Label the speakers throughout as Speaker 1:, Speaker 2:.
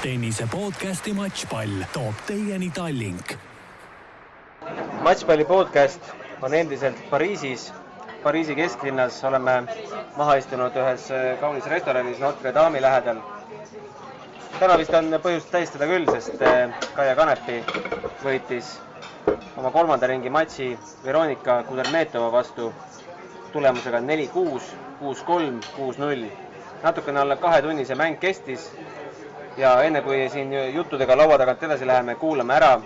Speaker 1: Tennise podcasti Matchpall toob teieni Tallink.
Speaker 2: Matchpalli podcast on endiselt Pariisis. Pariisi kesklinnas oleme maha istunud ühes kaunis restoranis Notre Dame'i lähedal. Täna vist on põhjust tähistada küll, sest Kaia Kanepi võitis oma 3. ringi matši Veronika Kudermetova vastu tulemusega 4-6, 6-3, 6-0. Natukene alla 2-tunnise mäng kestis ja enne kui siin juttudega laua tagant edasi läheme, kuulame ära,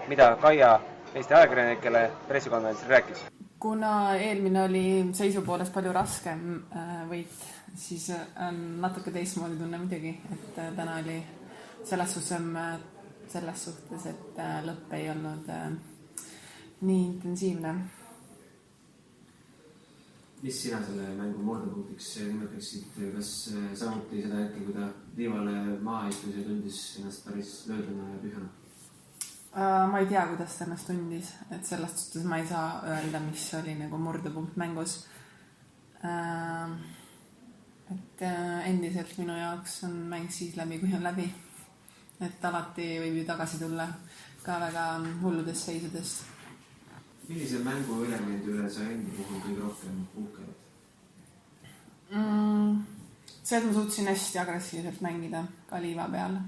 Speaker 2: mida Kaia Eesti ajakirjanikele pressikonverentsil rääkis.
Speaker 3: Kuna eelmine oli seisu poolest palju raskem võit, siis on natuke teistmoodi tunne muidugi, et täna oli selles suhtes, et lõpp ei olnud nii intensiivne.
Speaker 4: Mis sina selle mängu mordepunktiks nimetaksid? Kas samuti seda hetke, kui ta liivale maha istus ja tundis ennast päris lööduna ja tühjana?
Speaker 3: Ma ei tea, kuidas ta ennast tundis, et sellest suhtes ma ei saa öelda, mis oli nagu mordepunkt mängus. Et endiselt minu jaoks on mäng siis läbi, kui on läbi. Et alati võib ju tagasi tulla ka väga hulludest seisudest.
Speaker 4: Millise mängu elemendi üle sa endi puhul kõige rohkem puhkenud?
Speaker 3: See, et ma suutsin hästi agressiivselt mängida ka liiva peal.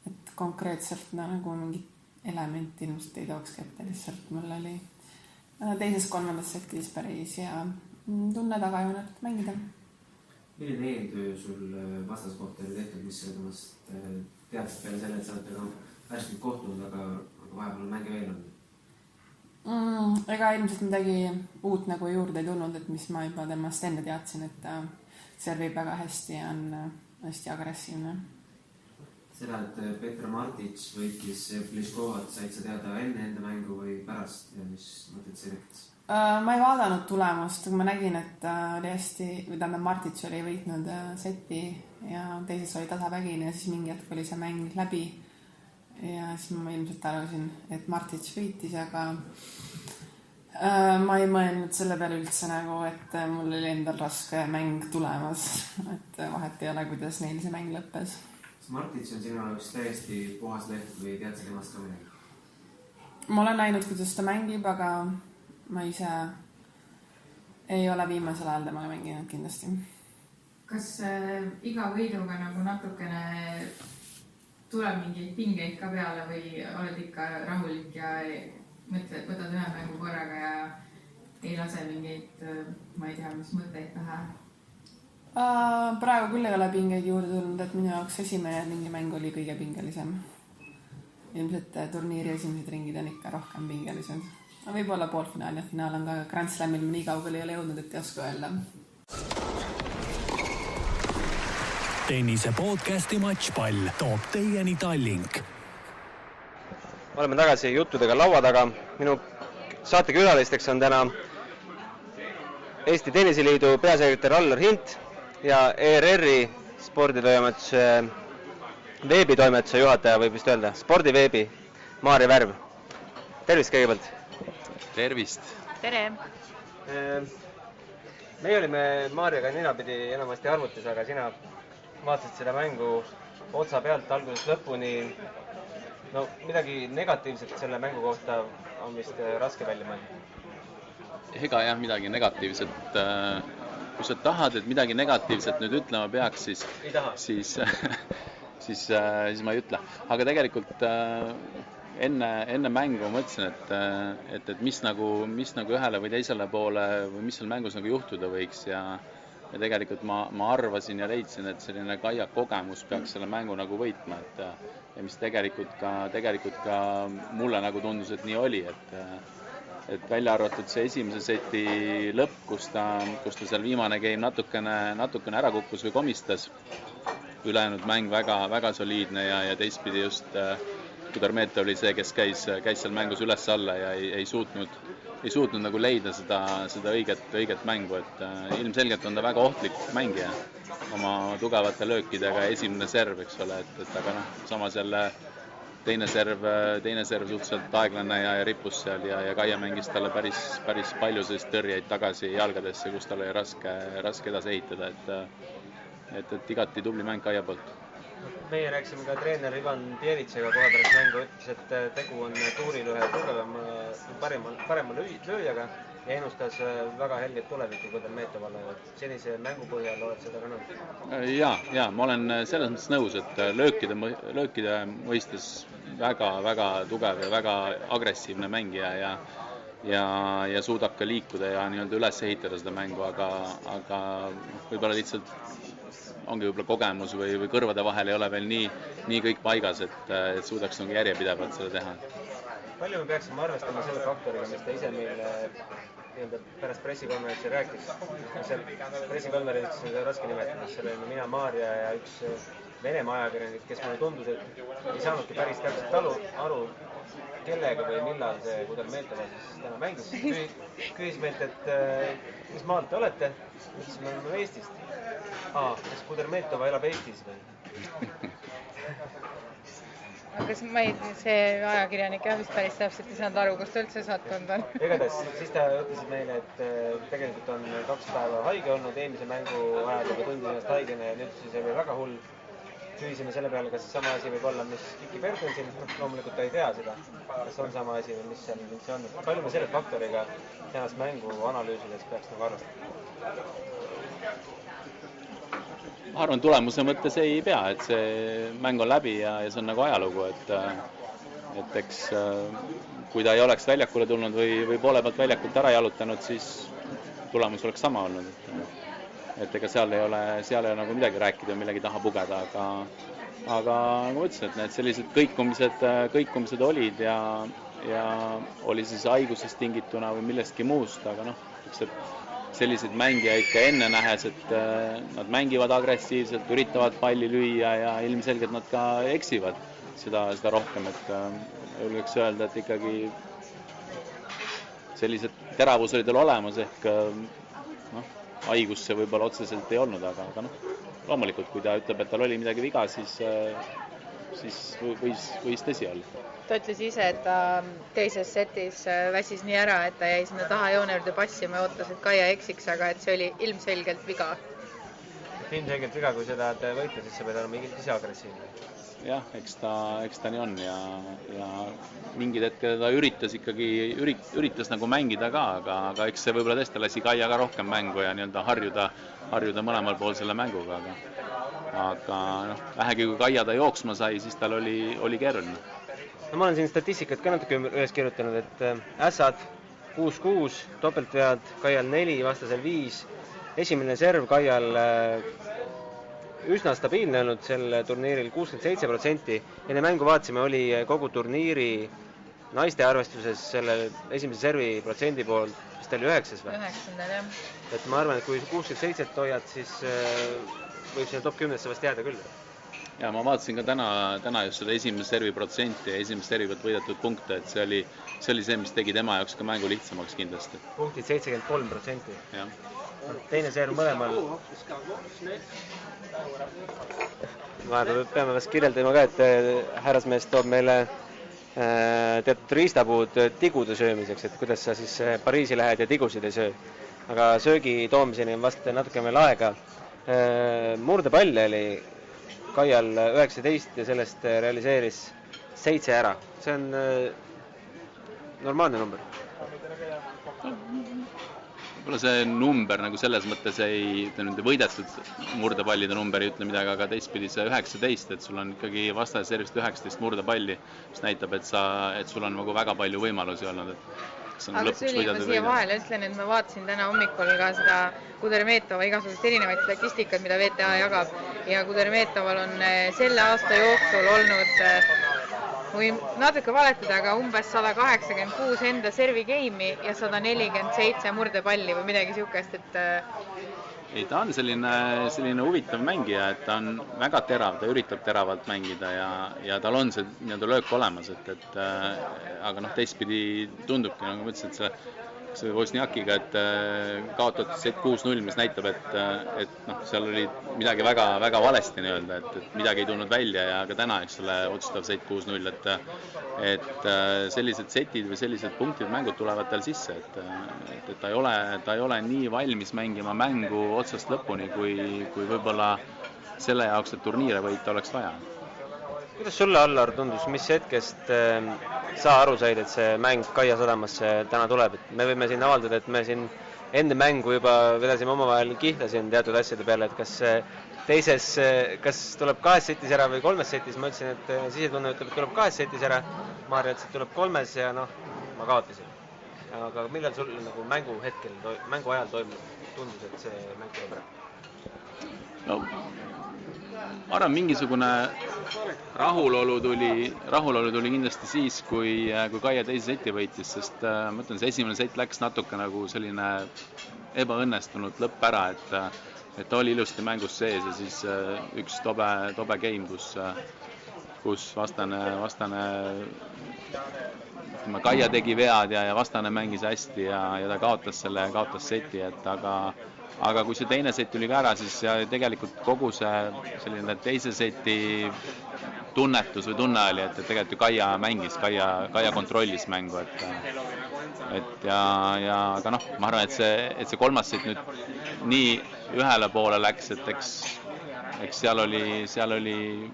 Speaker 3: Et konkreetselt nagu mingit elementi ilmselt ei tooks kätte, lihtsalt mul oli teises 3. setis päris ja tunne tagajoonet mängida. Milline
Speaker 4: eeltöö sul vastaskohta oli tehtud, mis sa temast teadsid peale selle, et sa olete värskelt kohtunud, aga vahepeal on mänge veel olnud?
Speaker 3: Ega ilmselt midagi uut nagu juurde ei tulnud, et mis ma juba temast enne teadsin, et servib väga hästi ja on hästi agressiivne.
Speaker 4: Seda, et Petra Martic võitis Pliskovat, said sa teada enne enda mängu või pärast ja mis mõtled see tekitas?
Speaker 3: Ma ei vaadanud tulemust, kui ma nägin, et oli hästi, Martic oli võitnud seti ja teises oli tasavägine ja siis mingi hetk oli see mäng läbi. Ja siis ma ilmselt arvasin, et Martic võitis, aga ma ei mõelnud selle peale üldse nagu, et mul oli endal raske mäng tulemas, et vahet ei ole, kuidas neil see mäng lõppes.
Speaker 4: Kas Martic on sinu jaoks täiesti puhas leht või tead sa temast ka midagi?
Speaker 3: Ma olen näinud, kuidas ta mängib, aga ma ise ei ole viimasel ajal temaga mänginud kindlasti.
Speaker 5: Kas iga võiduga nagu natukene tuleb mingeid pingeid ka peale või oled ikka rahulik ja mõtled, võtad ühe mängu korraga ja ei lase mingeid, ma ei tea, mis mõtteid pähe?
Speaker 3: Praegu küll ei ole pingeid juurde tulnud, et minu jaoks esimene mingi mäng oli kõige pingelisem. Ilmselt turniiri esimesed ringid on ikka rohkem pingelised. Võib-olla poolfinaal ja finaal on ka Grand Slamil nii kaugel ei ole jõudnud, et ei oska öelda.
Speaker 1: Tennise podcasti Matchpall toob teieni Tallink.
Speaker 2: Oleme tagasi juttudega laua taga. Minu saatekülalisteks on täna Eesti Tenniseliidu peasekretär Allar Hint ja ERR-i sporditoimetuse veebitoimetuse juhataja, võib vist öelda, spordiveebi Maarja Värv. Tervist kõigepealt!
Speaker 6: Tervist!
Speaker 7: Tere!
Speaker 2: Meie olime Maarjaga ninapidi enamasti arvutis, aga sina vaatasid seda mängu otsa pealt algusest lõpuni. No midagi negatiivset selle mängu kohta on vist raske välja mõelda.
Speaker 6: Ega jah, midagi negatiivset. Kui sa tahad, et midagi negatiivset nüüd ütlema peaks, siis ma ei ütle. Aga tegelikult enne mängu mõtlesin, et mis nagu ühele või teisele poole või mis seal mängus nagu juhtuda võiks ja tegelikult ma arvasin ja leidsin, et selline Kaia kogemus peaks selle mängu nagu võitma, ja mis tegelikult ka mulle nagu tundus, et nii oli, et välja arvatud see esimese seti lõpp, kus ta seal viimane game natukene ära kukkus või komistas, ülejäänud mäng väga soliidne ja teistpidi just Kudermetov oli see, kes käis seal mängus üles alla ja ei suutnud nagu leida seda õiget mängu, et ilmselgelt on ta väga ohtlik mängija oma tugevate löökidega esimene serv, eks ole, et aga samas jälle teine serv suhteliselt aeglane ja rippus seal ja Kaia mängis talle päris palju sellist tõrjeid tagasi jalgadesse, kus tal oli raske edasi ehitada, et igati tubli mäng Kaia poolt.
Speaker 2: Meie rääkisime ka treener Ivan Pievitsega kohe pärast mängu, ütles, et tegu on tuuril ühe parema lööjaga ja ennustas väga helget tulevikku Kudermetovale. Senise mängu põhjal oled seda ka nõus?
Speaker 6: Ja ma olen selles mõttes nõus, et löökide mõistes väga tugev ja väga agressiivne mängija ja suudab ka liikuda ja nii-öelda üles ehitada seda mängu, aga võib-olla lihtsalt ongi võib-olla kogemus või kõrvade vahel ei ole veel nii kõik paigas, et suudaks nagu järjepidevalt seda teha.
Speaker 2: Palju me peaksime arvestama selle faktoriga, mis ta ise meile pärast pressikonverentsi rääkis? Pressikonverentsi on raske nimetada, selle mina, Maarja ja üks Venemaa ajakirjanik, kes mulle tundus, et ei saanudki päris täpselt aru, kellega või millal see Kudermetova siis täna mängis. Küsis meilt, et mis maalt te olete? Ütlesime, me oleme Eestist. Kas Kudermetova elab Eestis või?
Speaker 5: Aga see ajakirjanik vist päris täpselt ei saanud aru, kus ta üldse sattunud on.
Speaker 2: Igatahes, siis ta ütles meile, et tegelikult on 2 päeva haige olnud, eelmise mängu ajal juba tundis ennast haigena ja nüüd siis oli väga hull. Küsisime selle peale, kas sama asi võib olla, mis Kiki Bertensil, loomulikult ta ei tea seda, kas on sama asi või mis see on. Palju me selle faktoriga tänast mängu analüüsides peaks nagu arvestama?
Speaker 6: Ma arvan, tulemuse mõttes ei pea, et see mäng on läbi ja see on nagu ajalugu, et eks kui ta ei oleks väljakule tulnud või poole pealt väljakult ära jalutanud, siis tulemus oleks sama olnud. Et ega seal ei ole nagu midagi rääkida, millegi taha pugeda, aga nagu ma ütlesin, et need sellised kõikumised olid ja oli siis haigusest tingituna või millestki muust, aga selliseid mängijaid ka enne nähes, et nad mängivad agressiivselt, üritavad palli lüüa ja ilmselgelt nad ka eksivad seda rohkem, et julgeks öelda, et ikkagi sellised teravus oli tal olemas, ehk haigust see võib-olla otseselt ei olnud, aga loomulikult, kui ta ütleb, et tal oli midagi viga, siis võis tõsi olla.
Speaker 5: Ta ütles ise, et ta teises setis väsis nii ära, et ta jäi sinna taha joone juurde passima ja ootas, et Kaia eksiks, aga et see oli ilmselgelt viga.
Speaker 2: Ilmselgelt viga, kui seda võita, siis sa pead olema ise agressiivne.
Speaker 6: Jah, eks ta nii on ja mingid hetkel ta üritas nagu mängida ka, aga eks see võib-olla tõesti lasi Kaia ka rohkem mängu ja nii-öelda harjuda mõlemal pool selle mänguga, aga vähegi kui Kaia ta jooksma sai, siis tal oli keeruline.
Speaker 2: Ma olen siin statistikat ka natuke üles kirjutanud, et ässad 6-6, topeltvead Kaial 4, vastasel 5. Esimene serv Kaial üsna stabiilne olnud sel turniiril 67%. Enne mängu vaatasime, oli kogu turniiri naiste arvestuses selle esimese servi protsendi poolt, mis ta oli 9 või?
Speaker 5: 9, jah.
Speaker 2: Et ma arvan, et kui 67 hoiad, siis võib sinna top 10-sse vast jääda küll.
Speaker 6: Ja ma vaatasin ka täna just seda esimese servi protsenti ja esimese servi pealt võidetud punkte, et see oli see, mis tegi tema jaoks ka mängu lihtsamaks kindlasti.
Speaker 2: Punktid 73%.
Speaker 6: Ja.
Speaker 2: Teine serv mõlemal. Peame vast kirjeldama ka, et härrasmees toob meile teatud riistapuud tigude söömiseks, et kuidas sa siis Pariisi lähed ja tigusid ei söö. Aga söögi toomiseni on vast natuke veel aega. Murdepalle oli Kaial 19 ja sellest realiseeris 7 ära. See on normaalne number.
Speaker 6: Võib-olla see number nagu selles mõttes ei võidetud murdepallide number ei ütle midagi, aga teistpidi see 19, et sul on ikkagi vastase servist 19 murdepalli, mis näitab, et sul on nagu väga palju võimalusi olnud.
Speaker 5: Aga see oli, ma siia vahele ütlen, et ma vaatasin täna hommikul ka seda Kudermetova igasugust erinevaid statistikat, mida VTA jagab ja Kudermetoval on selle aasta jooksul olnud, või natuke valetada, aga umbes 186 enda servi game'i ja 147 murdepalli või midagi siukest, et
Speaker 6: ei, ta on selline huvitav mängija, et ta on väga terav, ta üritab teravalt mängida ja tal on see nii-öelda löök olemas, aga teistpidi tundubki, nagu ma ütlesin, et see Wozniakiga, et kaotatud set 6-0, mis näitab, et seal oli midagi väga, väga valesti nii-öelda, et midagi ei tulnud välja ja ka täna, eks ole, otsustav set 6-0, et sellised setid või sellised punktid, mängud tulevad tal sisse, et ta ei ole nii valmis mängima mängu otsast lõpuni, kui võib-olla selle jaoks, et turniire võita, oleks vaja.
Speaker 2: Kuidas sulle, Allar, tundus, mis hetkest sa aru said, et see mäng Kaia sadamasse täna tuleb? Et me võime siin avaldada, et me siin enne mängu juba vedasime omavahel kihla siin teatud asjade peale, et kas tuleb 2 setis ära või 3 setis. Ma ütlesin, et sisetunne ütleb, et tuleb 2 setis ära. Maarja ütles, et tuleb 3 ja noh, ma kaotasin. Aga millal sul nagu mängu ajal tundus, et see mäng tuleb ära?
Speaker 6: No, ma arvan, mingisugune rahulolu tuli kindlasti siis, kui Kaia teise seti võitis, sest ma ütlen, see esimene set läks natuke nagu selline ebaõnnestunud lõpp ära, et ta oli ilusti mängus sees ja siis üks tobe game, kus vastane Kaia tegi vead ja vastane mängis hästi ja ta kaotas seti, aga kui see teine set tuli ka ära, siis tegelikult kogu see selline teise seti tunnetus või tunne oli, et tegelikult ju Kaia mängis, Kaia kontrollis mängu, aga noh, ma arvan, et see kolmas set nüüd nii ühele poole läks, et eks seal oli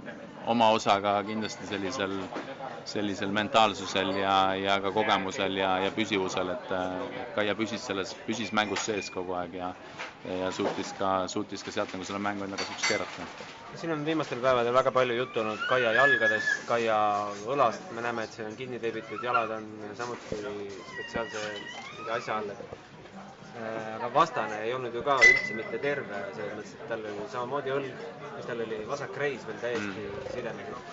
Speaker 6: oma osaga kindlasti sellisel mentaalsusel ja ka kogemusel ja püsivusel, et Kaia püsis mängus sees kogu aeg ja suutis ka sealt nagu selle mängu enda kasuks keerata.
Speaker 2: Siin on viimastel päevadel väga palju juttu olnud Kaia jalgadest, Kaia õlast. Me näeme, et see on kinni teebitud, jalad on samuti spetsiaalse asja all. Aga vastane ei olnud ju ka üldse mitte terve, selles mõttes, et tal oli samamoodi õlg, mis tal oli vasak reis veel täiesti sidemed, et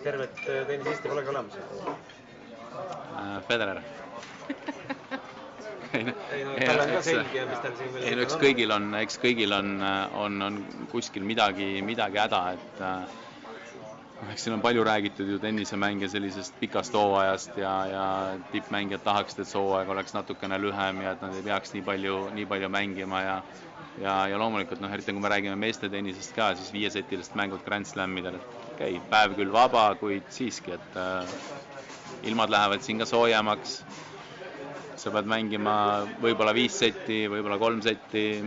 Speaker 2: tervet tennisisti polegi olemas.
Speaker 6: Federer.
Speaker 2: Tal on ka selgi ja mis tal siin veel
Speaker 6: eks kõigil on kuskil midagi häda, et eks siin on palju räägitud ju tennisemängija sellisest pikast hooajast ja tippmängijad tahaksid, et see hooaeg oleks natukene lühem ja et nad ei peaks nii palju mängima ja loomulikult, eriti kui me räägime meeste tennisest ka, siis 5-setilised mängud Grand Slamidel, et päev küll vaba, kuid siiski, et ilmad lähevad siin ka soojemaks, sa pead mängima võib-olla 5 seti, võib-olla 3 seti,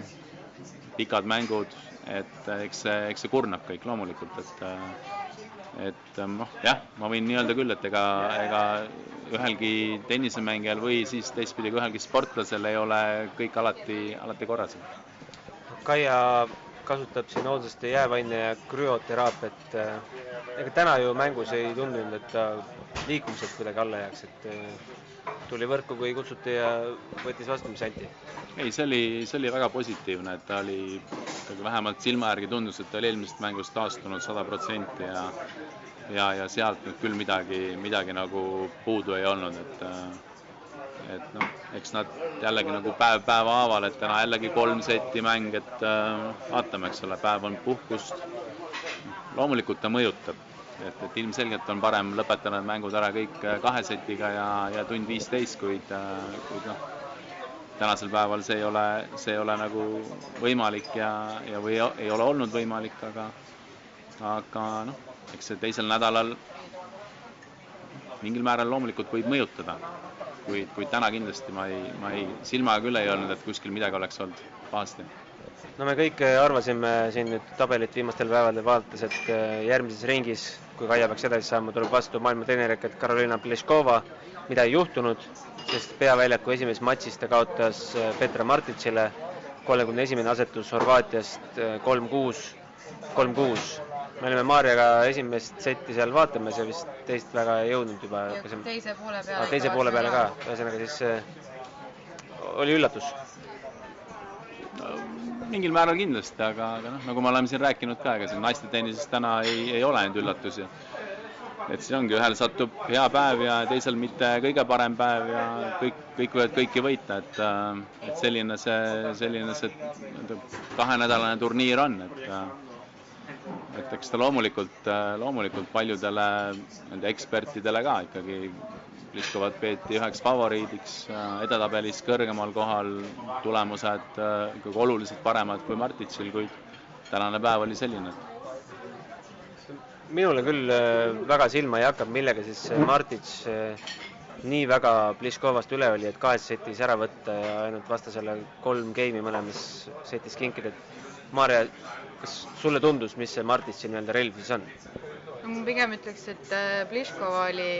Speaker 6: pikad mängud, et eks see kurnab kõik loomulikult, et ma võin nii öelda küll, et ega ühelgi tennisemängijal või siis teistpidi ka ühelgi sportlasel ei ole kõik alati korras.
Speaker 2: Kaia kasutab siin hoolduste jäävaine ja krüoteraapiat. Ega täna ju mängus ei tundunud, et ta liikumised kuidagi alla jääks, et tuli võrku, kui kutsuti ja võttis vastu, mis anti.
Speaker 6: Ei, see oli väga positiivne, et ta oli vähemalt silma järgi tundus, et ta oli eelmisest mängust taastunud 100% ja sealt nüüd küll midagi nagu puudu ei olnud, et eks nad jällegi nagu päev haaval, et täna jällegi 3 seti mäng, et vaatame, eks ole, päev on puhkust. Loomulikult ta mõjutab, et ilmselgelt on parem lõpetada need mängud ära kõik 2 setiga ja tund 15, kuid tänasel päeval see ei ole nagu võimalik või ei ole olnud võimalik, aga eks see teisel nädalal mingil määral loomulikult võib mõjutada, kuid täna kindlasti ma ei silmaga küll ei olnud, et kuskil midagi oleks olnud pahasti.
Speaker 2: No me kõik arvasime siin nüüd tabelit viimastel päevadel vaadates, et järgmises ringis, kui Kaia peaks edasi saama, tuleb vastu maailma treenerikat Karolina Pliskova, mida ei juhtunud, sest peaväljaku esimeses matšis ta kaotas Petra Marticile, 31. asetus Horvaatiast 3-6. Me olime Maarjaga esimest setti seal vaatame, see vist teist väga ei jõudnud juba. Teise poole peale ka. Ühesõnaga siis oli üllatus.
Speaker 6: Mingil määral kindlasti, aga nagu me oleme siin rääkinud ka, ega siin naiste tennises täna ei ole ainult üllatusi. Et siis ongi, ühel satub hea päev ja teisel mitte kõige parem päev ja kõik võivad kõiki võita, et selline see 2-nädalane turniir on, et eks ta loomulikult paljudele nende ekspertidele ka ikkagi Pliskovat peeti üheks favoriidiks, edetabelis kõrgemal kohal, tulemused oluliselt paremad kui Marticil, kuid tänane päev oli selline.
Speaker 2: Minule küll väga silma ei hakkab, millega siis Martic nii väga Pliskovast üle oli, et 2 setis ära võtta ja ainult vastasele 3 game'i mõlemas setis kinkida. Maarja, kas sulle tundus, mis see Martitsi nii-öelda relv siis on?
Speaker 5: Ma pigem ütleks, et Pliškova oli,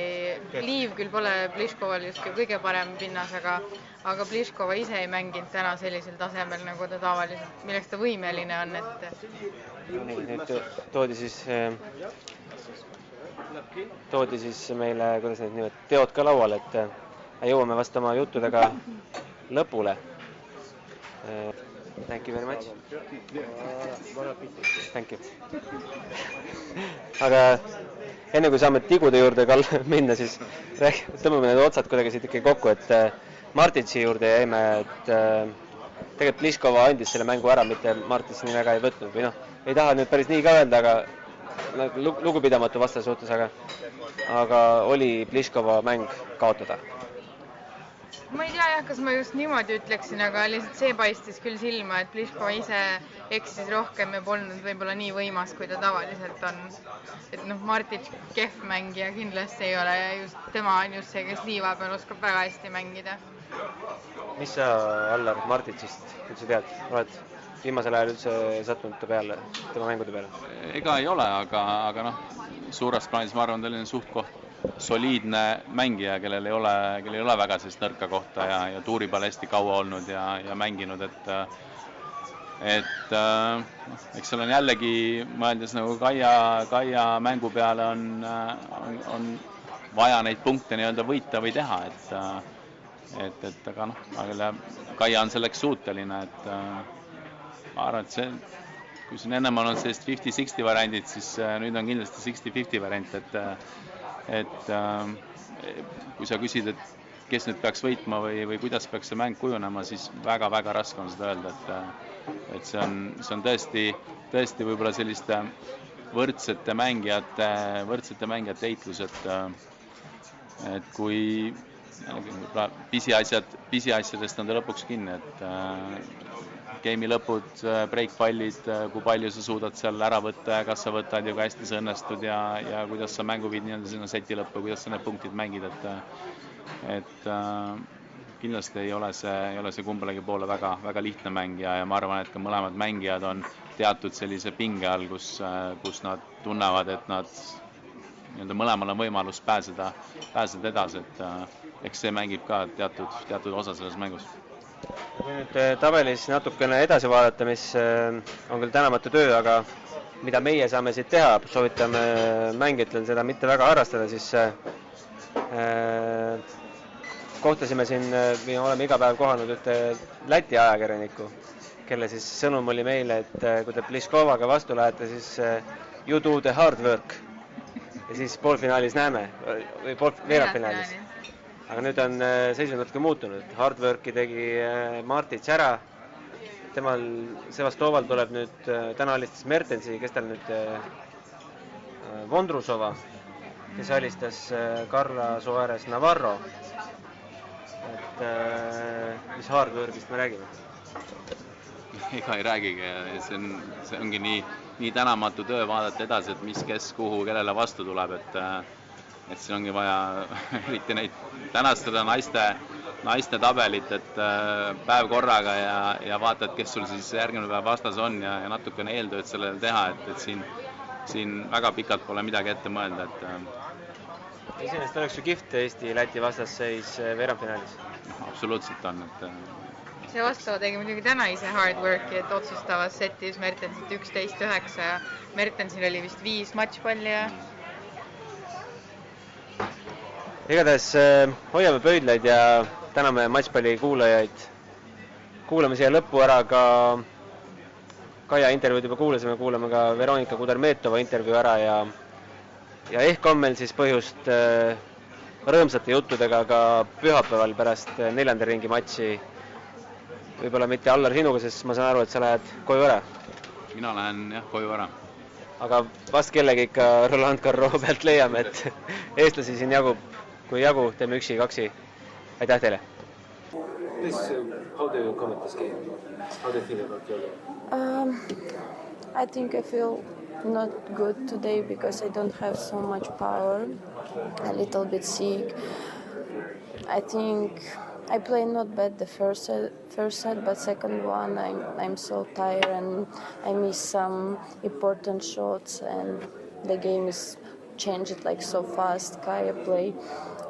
Speaker 5: liiv küll pole Pliškoval justkui kõige parem pinnas, aga Pliškova ise ei mänginud täna sellisel tasemel, nagu ta tavaliselt, milleks ta võimeline on, et...
Speaker 2: Nüüd toodi siis meile, kuidas need nimed, teod ka lauale, et jõuame vast oma juttudega lõpule. Thank you very much. Thank you. Aga enne kui saame tigude juurde minna, siis tõmbame need otsad kuidagi siit ikkagi kokku, et Martitsi juurde jäime, et tegelikult Pliškova andis selle mängu ära, mitte Martits nii väga ei võtnud. Või ei taha nüüd päris nii ka öelda, aga lugupidamatu vastase suhtes, aga oli Pliškova mäng kaotada.
Speaker 5: Ma ei tea jah, kas ma just niimoodi ütleksin, aga lihtsalt see paistis küll silma, et Pliškova ise eksis rohkem ja polnud võib-olla nii võimas, kui ta tavaliselt on. Et Martic kehv mängija kindlasti ei ole ja just tema on just see, kes liiva peal oskab väga hästi mängida.
Speaker 2: Mis sa, Allar, Marticist üldse tead? Oled viimasel ajal üldse sattunud tema mängude peale?
Speaker 6: Ega ei ole, aga suures plaanis ma arvan, ta oli suht koht soliidne mängija, kellel ei ole väga sellist nõrka kohta ja tuuri peal hästi kaua olnud ja mänginud, et eks seal on jällegi mõeldes nagu Kaia mängu peale on vaja neid punkte nii-öelda võita või teha, aga Kaia on selleks suuteline, et ma arvan, et kui siin ennem on sellist 50-60 variandid, siis nüüd on kindlasti 60-50 variant, et kui sa küsid, et kes nüüd peaks võitma või kuidas peaks see mäng kujunema, siis väga-väga raske on seda öelda, et see on tõesti võib-olla selliste võrdsete mängijate eitlus, et kui pisiasjadest on ta lõpuks kinni, et game'i lõpud, break-pallid, kui palju sa suudad seal ära võtta ja kas sa võtad ja kui hästi sa õnnestud ja kuidas sa mängu viid nii-öelda sinna seti lõppu, kuidas sa need punktid mängid, et kindlasti ei ole see kumbalegi poole väga lihtne mäng ja ma arvan, et ka mõlemad mängijad on teatud sellise pinge all, kus nad tunnevad, et nad nii-öelda mõlemal on võimalus pääseda edasi, et eks see mängib ka teatud osa selles mängus.
Speaker 2: Kui nüüd tabelis natukene edasi vaadata, mis on küll tänamatu töö, aga mida meie saame siit teha, soovitame mängijatel seda mitte väga harrastada, siis kohtasime siin, või oleme iga päev kohanud ühte Läti ajakirjanikku, kelle siis sõnum oli meile, et kui te Pliškovaga vastu lähete, siis you do the hard work. Ja siis poolfinaalis näeme, või veerandfinaalis. Aga nüüd on seisund natuke muutunud. Hardworki tegi Martits ära. Temal Sevastoval tuleb nüüd, täna alistas Mertensi, kes tal nüüd Vondrusova, kes alistas Carla Soares Navarro. Et mis hardworkist me räägime?
Speaker 6: Ega ei räägigi. See ongi nii tänamatu töö vaadata edasi, et mis, kes, kuhu, kellele vastu tuleb, et siin ongi vaja eriti neid tänastada naiste tabelit, et päev korraga ja vaatad, kes sul siis järgmine päev vastas on ja natukene eeltööd sellele teha, et siin väga pikalt pole midagi ette mõelda.
Speaker 2: Iseenesest oleks ju kihvt Eesti-Läti vastasseis veerandfinaalis?
Speaker 6: Absoluutselt on.
Speaker 5: See vastava tegi muidugi täna ise hard worki, et otsustavas setis Mertensit 11-9 ja Mertensil oli vist 5 matšpalli ja
Speaker 2: igatahes hoiame pöidlaid ja täname matšpalli kuulajaid. Kuulame siia lõppu ära ka Kaia intervjuud juba kuulame ka Veronika Kudermetova intervjuu ära ja ehk on meil siis põhjust rõõmsate juttudega ka pühapäeval pärast 4. ringi matši. Võib-olla mitte Allar sinuga, sest ma saan aru, et sa lähed koju ära.
Speaker 6: Mina lähen koju ära.
Speaker 2: Aga vast kellegi ikka Roland Garros pealt leiame, et eestlasi siin jagub. Kui jagu, teeme üksi, kaksi. Aitäh teile! How do you comment this game? How do you feel about your game?
Speaker 7: I think I feel not good today because I don't have so much power, a little bit sick. I think I played not bad the first set, but second one I'm so tired and I miss some important shots and the game is changed like so fast. Kaya played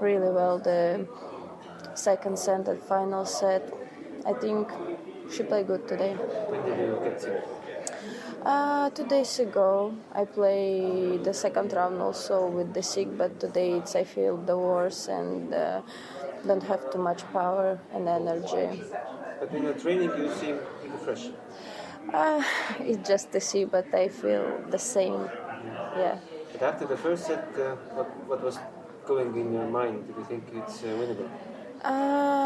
Speaker 7: really well the second set and final set. I think she played good today.
Speaker 4: When did you get sick?
Speaker 7: 2 days ago, I played the second round also with the sick, but today I feel the worse and don't have too much power and energy.
Speaker 4: But in the training you seem pretty fresh.
Speaker 7: It's just the sick, but I feel the same. Yeah.
Speaker 4: But after the first set, what was going in your mind? Did you think it's winnable?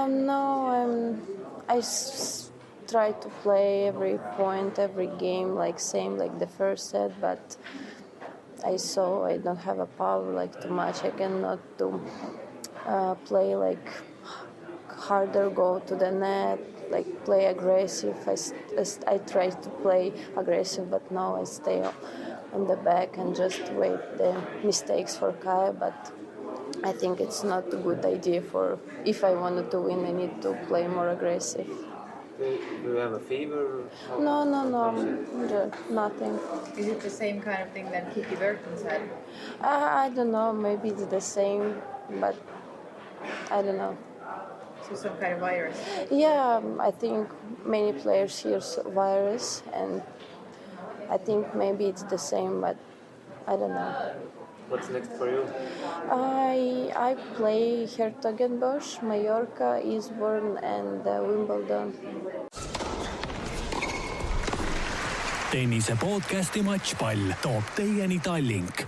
Speaker 7: No, I try to play every point, every game like same like the first set, but I saw I don't have a power like too much. I cannot do play like harder, go to the net, like play aggressive. I try to play aggressive, but now I stay on the back and just wait the mistakes for Kaya, but I think it's not a good idea for if I wanted to win I need to play more aggressive.
Speaker 4: Do you have a fever?
Speaker 7: No, nothing.
Speaker 5: Is it the same kind of thing that Kiki Bertens had?
Speaker 7: I don't know, maybe it's the same, but I don't know.
Speaker 5: So some kind of virus?
Speaker 7: Yeah, I think many players hear virus and I think maybe it's the same, but I don't know.
Speaker 4: What's next for you?
Speaker 7: I play Hertogenbosch, Mallorca, Eastbourne and Wimbledon.
Speaker 1: Tennise podcasti Matšpall toob teieni Tallink.